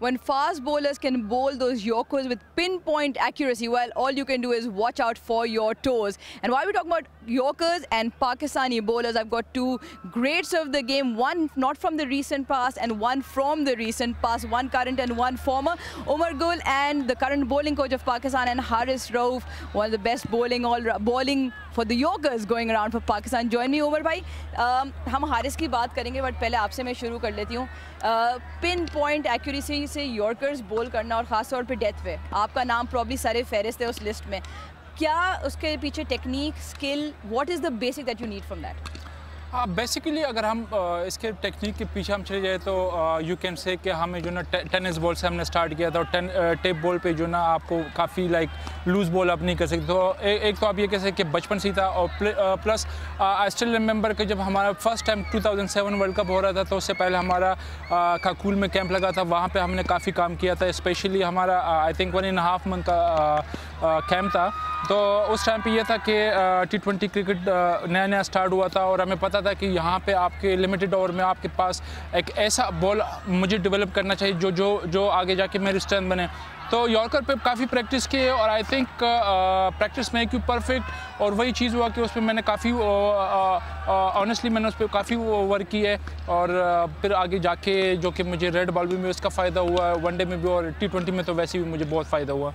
when fast bowlers can bowl those Yorkers with pinpoint accuracy, well, all you can do is watch out for your toes. And while we talk about Yorkers and Pakistani bowlers, I've got two greats of the game, one not from the recent past and one from the recent past, one current and one former. Umar Gul and the current bowling coach of Pakistan, and Haris Rauf, one of the best bowling for the Yorkers going around for Pakistan. Join me, Umar bhai. हम हारिस की बात करेंगे, but पहले आपसे मैं शुरू कर लेती हूँ. पिन पॉइंट एक्यूरेसी से यॉर्कर्स बोल करना और ख़ास तौर पे डेथ पे आपका नाम प्रॉब्ली सारे फहरिस्त है उस लिस्ट में. क्या उसके पीछे technique, skill, what is the basic that you need from that? Basically अगर हम इसके टेक्निक के पीछे हम चले जाए तो यू कैन से कि हमें जो ना टेनिस बॉल से हमने स्टार्ट किया था, और टेप बॉल पे जो ना आपको काफ़ी लाइक लूज़ बॉल आप नहीं कर सकते. तो एक तो आप ये कह सकते कि बचपन से ही था, और प्लस आई स्टिल रिमेंबर कि जब हमारा फर्स्ट टाइम 2007 वर्ल्ड कप हो रहा था तो उससे पहले हमारा काकूल में कैंप लगा था. वहाँ पर हमने काफ़ी काम किया था. स्पेशली हमारा आई थिंक 1.5 मंथ का कैंप था. तो उस टाइम पे ये था कि T20 क्रिकेट नया नया स्टार्ट हुआ था, और हमें पता था कि यहाँ पे आपके लिमिटेड ओवर में आपके पास एक ऐसा बॉल मुझे डेवलप करना चाहिए जो आगे जाके मेरी स्ट्रेंथ बने. तो यॉर्कर पे काफ़ी प्रैक्टिस की, और I think practice make you perfect, और वही चीज़ हुआ कि उस पर मैंने काफ़ी ऑनेस्टली मैंने उस पर काफ़ी वर्क की है. और फिर आगे जाके जो कि मुझे रेड बॉल भी में उसका फ़ायदा हुआ, वनडे में भी, और T20 में तो वैसे भी मुझे बहुत फ़ायदा हुआ.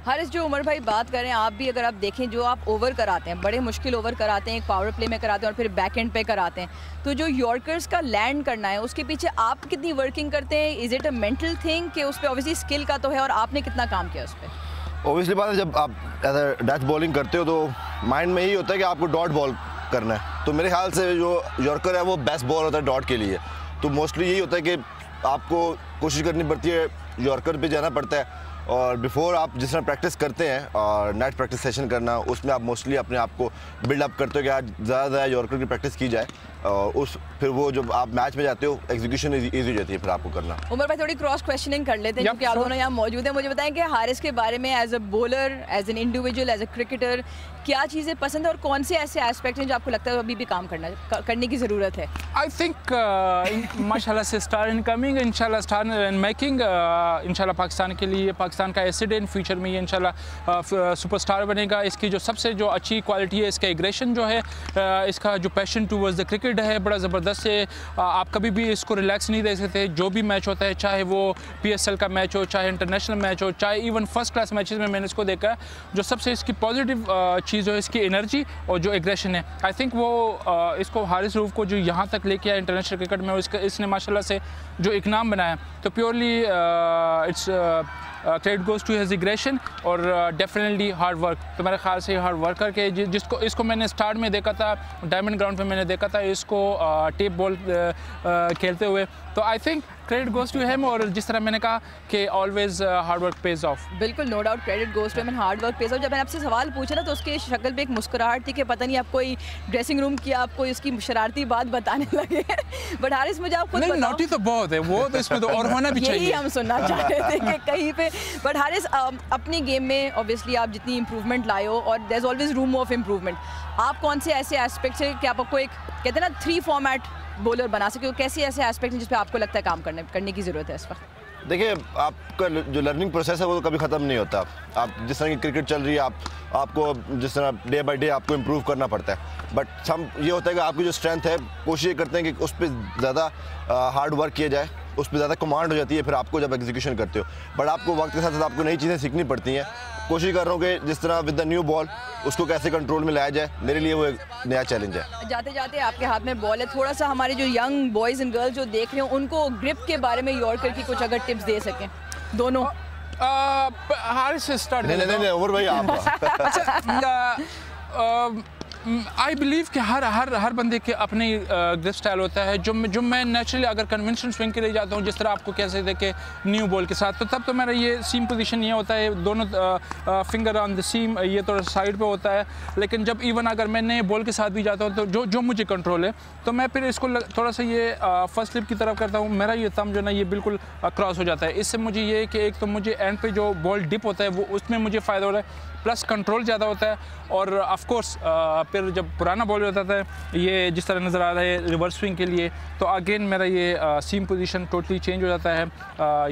हारिस, जो उमर भाई बात करें, आप भी अगर आप देखें जो आप ओवर कराते हैं, बड़े मुश्किल ओवर कराते हैं, एक पावर प्ले में कराते हैं और फिर बैक एंड पे कराते हैं, तो जो यॉर्कर्स का लैंड करना है उसके पीछे आप कितनी वर्किंग करते हैं? Is it a mental thing कि उस पर ऑब्वियसली स्किल का तो है, और आपने कितना काम किया उस पर? ऑब्वियसली बात है, जब आप एज डैश बॉलिंग करते हो तो माइंड में यही होता है कि आपको डॉट बॉल करना है. तो मेरे ख्याल से जो यॉर्कर है वो बेस्ट बॉल होता है डॉट के लिए. तो मोस्टली यही होता है कि आपको कोशिश करनी पड़ती है, यॉर्कर पे जाना पड़ता है, और बिफोर आप जिस तरह प्रैक्टिस करते हैं और नेट प्रैक्टिस सेशन करना, उसमें आप मोस्टली अपने आप को बिल्डअप करते हो कि आज ज़्यादा यॉर्कर की प्रैक्टिस की जाए, और फिर वो जब आप मैच में जाते हो एग्जीक्यूशन ईजी हो जाती है फिर आपको करना. उमर भाई, थोड़ी क्रॉस क्वेश्चनिंग कर लेते हैं क्योंकि आप दोनों यहाँ मौजूद हैं. मुझे बताएं कि हारिस के बारे में as a bowler, as an individual, as a cricketer, क्या चीज़ें पसंद है और कौन से ऐसे एस्पेक्ट हैं जो आपको लगता है अभी भी काम करने की ज़रूरत है? आई थिंक माशाल्लाह से स्टार इनकमिंग, इंशाल्लाह स्टार इन मेकिंग, इंशाल्लाह पाकिस्तान के लिए, पाकिस्तान का एसेट इन फ्यूचर में ये इंशाल्लाह सुपरस्टार बनेगा. इसकी जो सबसे जो अच्छी क्वालिटी है, इसका एग्रेशन जो है, इसका जो पैशन टूवर्ड्स द क्रिकेट है, बड़ा ज़बरदस्त है. आप कभी भी इसको रिलैक्स नहीं दे सकते. जो भी मैच होता है, चाहे वो PSL का मैच हो, चाहे इंटरनेशनल मैच हो, चाहे इवन फर्स्ट क्लास मैचेस में मैंने इसको देखा है, जो सबसे इसकी पॉजिटिव चीज़ हो इसकी एनर्जी और जो एग्रेशन है. आई थिंक वो इसको हारिस रऊफ को जो यहाँ तक लेके आया इंटरनेशनल क्रिकेट में, इसने माशाल्लाह से जो एक नाम बनाया, तो purely it's credit goes to his aggression और डेफिनेटली हार्ड वर्क. तो मेरे ख्याल से हार्ड वर्क करके जिसको इसको मैंने स्टार्ट में देखा था, डायमंड ग्राउंड पे मैंने देखा था इसको टेप बॉल खेलते हुए, तो I think credit goes to him. और जिस तरह मैंने कहा कि always hard work pays off. बिल्कुल, no doubt, credit goes to him and hard work pays off. जब मैंने आपसे सवाल पूछा ना तो उसके शक्ल पे एक मुस्कुराहट थी कि पता नहीं आप कोई ड्रेसिंग रूम की आपको इसकी शरारती बात बताने लगे. बट हारिस, मुझे आप खुद बताओ. नॉटी तो बहुत है वो, तो इसमें तो और होना भी चाहिए. यही हम सुनना चाह रहे थे कि कहीं पे. बट हारिस, अपनी गेम में ऑब्वियसली आप जितनी इंप्रूवमेंट लाए हो, और there is always room of improvement, आप कौन से ऐसे एस्पेक्ट्स है कि आपको एक कहते हैं ना 3 फॉर्मेट बॉलर बना सके, हो कैसे ऐसे एस्पेक्ट हैं जिस पे आपको लगता है काम करने की ज़रूरत है इस वक्त? देखिए, आपका जो लर्निंग प्रोसेस है वो तो कभी ख़त्म नहीं होता. आप जिस तरह की क्रिकेट चल रही है, आपको जिस तरह डे बाय डे आपको इम्प्रूव करना पड़ता है. बट ये होता है कि आपकी जो स्ट्रेंथ है, कोशिश करते हैं कि उस पर ज़्यादा हार्ड वर्क किया जाए, उस पर ज़्यादा कमांड हो जाती है फिर आपको जब एग्जीक्यूशन करते हो. बट आपको वक्त के साथ साथ आपको नई चीज़ें सीखनी पड़ती हैं. कोशिश कर रहा हूँ कि जिस तरह विद द न्यू बॉल उसको कैसे कंट्रोल में लाया जाए, मेरे लिए वो एक नया चैलेंज है. जाते जाते आपके हाथ में बॉल है, थोड़ा सा हमारे जो यंग बॉयज़ एंड गर्ल्स जो देख रहे हो उनको ग्रिप के बारे में यॉर्कर की कुछ अगर टिप्स दे सकें दोनों. हारिस से स्टार्ट. नहीं ओवर भाई आप. आई बिलीव कि हर बंदे के अपने ग्रिप स्टाइल होता है. जो मैं नेचुरली अगर कन्वेंशनल स्विंग के लिए जाता हूँ, जिस तरह आपको कह सकते कि न्यू बॉल के साथ, तो तब तो मेरा ये सीम पोजीशन ये होता है, दोनों फिंगर ऑन द सीम, ये तो साइड पे होता है. लेकिन जब इवन अगर मैं नए बॉल के साथ भी जाता हूँ तो जो मुझे कंट्रोल है, तो मैं फिर इसको थोड़ा सा ये फर्स्ट स्लिप की तरफ करता हूँ. मेरा ये थंब जो ना ये बिल्कुल क्रॉस हो जाता है. इससे मुझे ये कि एक तो मुझे एंड पे जो बॉल डिप होता है वो उसमें मुझे फ़ायदा हो रहा है, प्लस कंट्रोल ज़्यादा होता है, और ऑफ कोर्स फिर जब पुराना बॉल होता था ये जिस तरह नज़र आ रहा है रिवर्स स्विंग के लिए, तो अगेन मेरा ये सीम पोजीशन टोटली चेंज हो जाता है।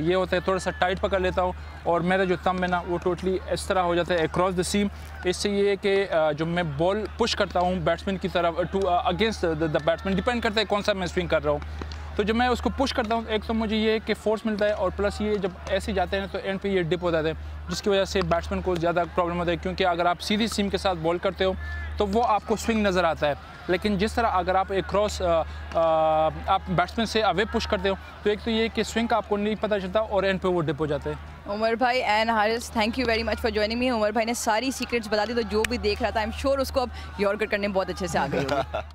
ये होता है थोड़ा सा टाइट पकड़ लेता हूँ और मेरा जो थंब है ना वो टोटली इस तरह हो जाता है अक्रॉस द सीम। इससे ये है कि जो मैं बॉल पुश करता हूँ बैट्समैन की तरफ to against the batsman, depend करता है कौन सा मैं स्विंग कर रहा हूँ। तो जब मैं उसको पुश करता हूँ एक तो मुझे ये कि फोर्स मिलता है और प्लस ये जब ऐसे जाते हैं तो एंड पे ये डिप हो जाता है, जिसकी वजह से बैट्समैन को ज़्यादा प्रॉब्लम होता है, क्योंकि अगर आप सीधी सीम के साथ बॉल करते हो तो वो आपको स्विंग नज़र आता है। लेकिन जिस तरह अगर आप एक क्रॉस आप बैट्समैन से अवे पुश करते हो तो एक तो ये कि स्विंग का आपको नहीं पता चलता और एंड पे वो डिप हो जाता है। उमर भाई and Haris, thank you very much for joining me. Umar भाई ने सारी सीक्रेट्स बता दी, तो जो भी देख रहा था आई एम श्योर उसको अब यॉर्कर करने बहुत अच्छे से आ गई होगी।